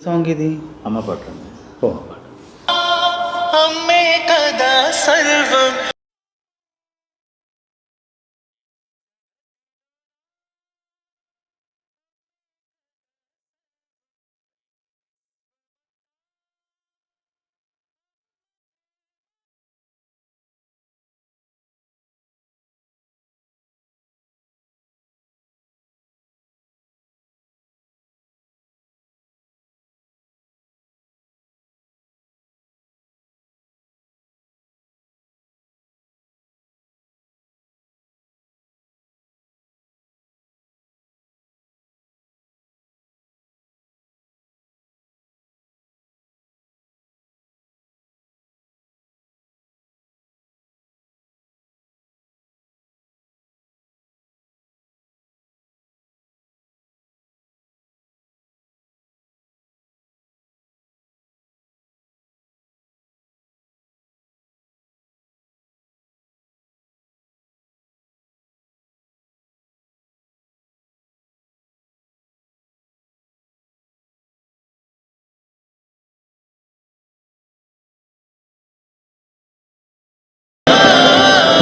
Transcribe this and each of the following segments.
Song ఇది అమ్మ పాట అండి. ఓ అమ్మే కదా సర్వం.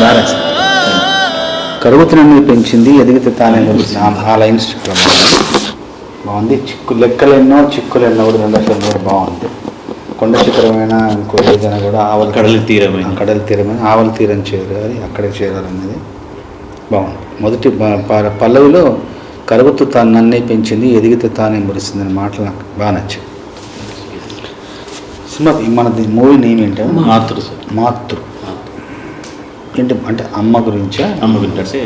బాగా కరుగుతున్నన్ని పెంచింది ఎదిగితే తానే ఆ లైన్స్ బాగుంది. లెక్కలెన్నో చిక్కులెన్నో కూడా రెండోసారి కూడా బాగుంది. కొండ శిఖరమైన ఇంకో ఏదైనా కూడా కడలి తీరమైన ఆవల తీరం చేరాలి, అక్కడికి చేరాలనేది బాగుంది. మొదటి పల్లవిలో కరుగుతూ తాను నన్నే పెంచింది ఎదిగితే తానే మురిసింది అనే మాటలు నాకు బాగా నచ్చాయి. సినిమా మనది మూవీ నేమ్ ఏంటంటే మాతృ ఏంటి అంటే అమ్మ గురించి అంటే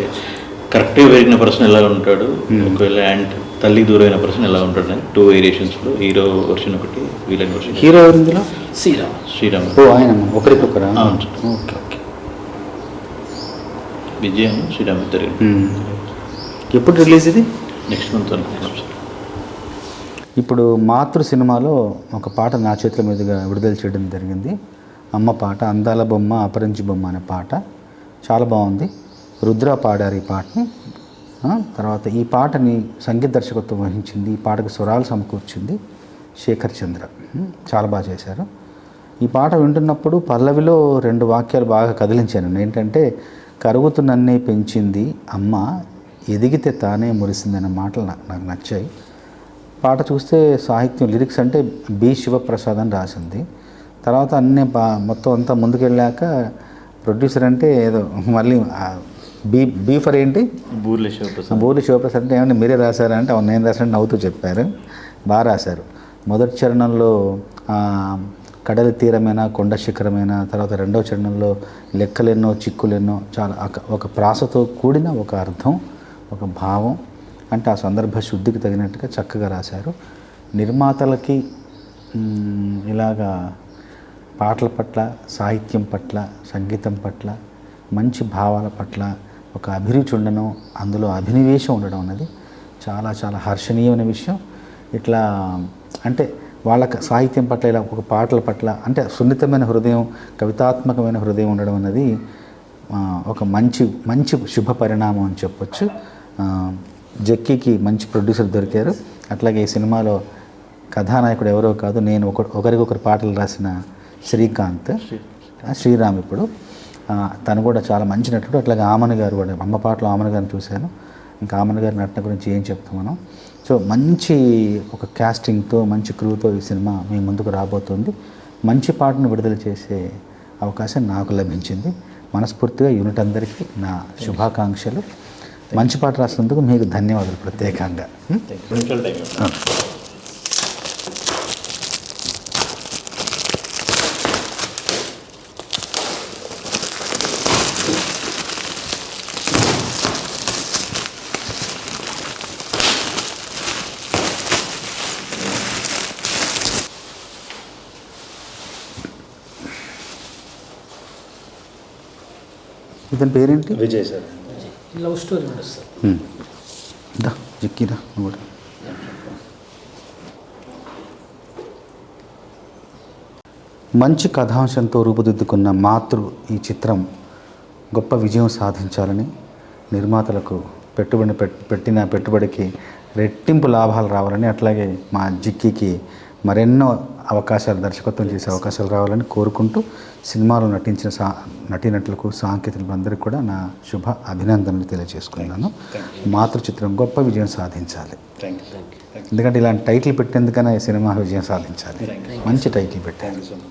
కరెక్ట్గా పెరిగిన పర్సన్ ఎలా ఉంటాడు, ఒకవేళ అండ్ తల్లి దూరమైన పర్సన్ ఎలా ఉంటాడు అని 2 వేరియేషన్స్లో హీరో వర్షన్ ఒకటి, విలన్ వర్షన్. హీరో ఇందులో శ్రీరామ్. ఓ ఆయన ఒకరికొకరా? ఓకే. విజయ్ శ్రీరామ్ ఇద్దరు. ఎప్పుడు రిలీజ్ ఇది? నెక్స్ట్ మంత్ అనుకుంటున్నాం సార్. ఇప్పుడు మాతృ సినిమాలో ఒక పాట నా చేతుల మీదుగా విడుదల చేయడం జరిగింది. అమ్మ పాట, అందాల బొమ్మ అపరంజి బొమ్మ అనే పాట చాలా బాగుంది. రుద్ర పాడారు ఈ పాటని. తర్వాత ఈ పాటని సంగీత దర్శకత్వం వహించింది, ఈ పాటకు స్వరాలు సమకూర్చింది శేఖర్ చంద్ర. చాలా బాగా చేశారు. ఈ పాట వింటున్నప్పుడు పల్లవిలో 2 వాక్యాలు బాగా కదిలించాను. ఏంటంటే కరుగుతూ నన్నే పెంచింది అమ్మ ఎదిగితే తానే మురిసింది అనే మాటలు నాకు నచ్చాయి. పాట చూస్తే సాహిత్యం లిరిక్స్ అంటే బి శివప్రసాద్ అని రాసింది. తర్వాత అన్నీ మొత్తం అంతా ముందుకెళ్ళాక ప్రొడ్యూసర్ అంటే ఏదో మళ్ళీ బీ ఫర్ ఏంటి బూర్లి శివప్రసాద్ అంటే ఏమన్నా మీరే రాశారా అంటే అవును నేను రాశాను నవ్వుతూ చెప్పారు. బాగా రాశారు. మొదటి చరణంలో కడలి తీరమైన కొండ శిఖరమైన, తర్వాత రెండవ చరణంలో లెక్కలెన్నో చిక్కులెన్నో, చాలా ఒక ప్రాసతో కూడిన ఒక అర్థం, ఒక భావం, అంటే ఆ సందర్భ శుద్ధికి తగినట్టుగా చక్కగా రాశారు. నిర్మాతలకి ఇలాగా పాటల పట్ల, సాహిత్యం పట్ల, సంగీతం పట్ల, మంచి భావాల పట్ల ఒక అభిరుచి ఉండడం, అందులో అభినివేశం ఉండడం అన్నది చాలా చాలా హర్షణీయమైన విషయం. ఇట్లా అంటే వాళ్ళకి సాహిత్యం పట్ల, ఇలా ఒక పాటల పట్ల అంటే సున్నితమైన హృదయం, కవితాత్మకమైన హృదయం ఉండడం అన్నది ఒక మంచి శుభ పరిణామం అని చెప్పొచ్చు. జక్కీకి మంచి ప్రొడ్యూసర్ దొరికారు. అట్లాగే ఈ సినిమాలో కథానాయకుడు ఎవరో కాదు, నేను ఒకరికొకరు పాటలు రాసిన శ్రీరామ్ ఇప్పుడు తను కూడా చాలా మంచి నటుడు. అట్లాగే ఆమన్ గారు కూడా, అమ్మ పాటలో ఆమన్ గారిని చూశాను. ఇంకా ఆమన్ గారి నటన గురించి ఏం చెప్తాం మనం. సో మంచి ఒక క్యాస్టింగ్తో, మంచి క్రూతో ఈ సినిమా మీ ముందుకు రాబోతుంది. మంచి పాటను విడుదల చేసే అవకాశం నాకు లభించింది. మనస్ఫూర్తిగా యూనిట్ అందరికీ నా శుభాకాంక్షలు. మంచి పాట రాసినందుకు మీకు ధన్యవాదాలు ప్రత్యేకంగా. ఇతని పేరేంటి? విజయ్ సార్. లవ్ స్టోరీ నడుస్తుంది. జిక్కిరా కూడా. మంచి కథాంశంతో రూపుదిద్దుకున్న మాతృ ఈ చిత్రం గొప్ప విజయం సాధించాలని, నిర్మాతలకు పెట్టిన పెట్టుబడికి రెట్టింపు లాభాలు రావాలని, అట్లాగే మా జిక్కీకి మరెన్నో అవకాశాలు, దర్శకత్వం చేసే అవకాశాలు రావాలని కోరుకుంటూ సినిమాలో నటించిన నటీనటులకు, సాంకేతికులకు అందరికీ కూడా నా శుభ అభినందనలు తెలియజేసుకున్నాను. మాతృ చిత్రం గొప్ప విజయం సాధించాలి. ఎందుకంటే ఇలాంటి టైటిల్ పెట్టేందుకైనా ఈ సినిమా విజయం సాధించాలి. మంచి టైటిల్ పెట్టారు.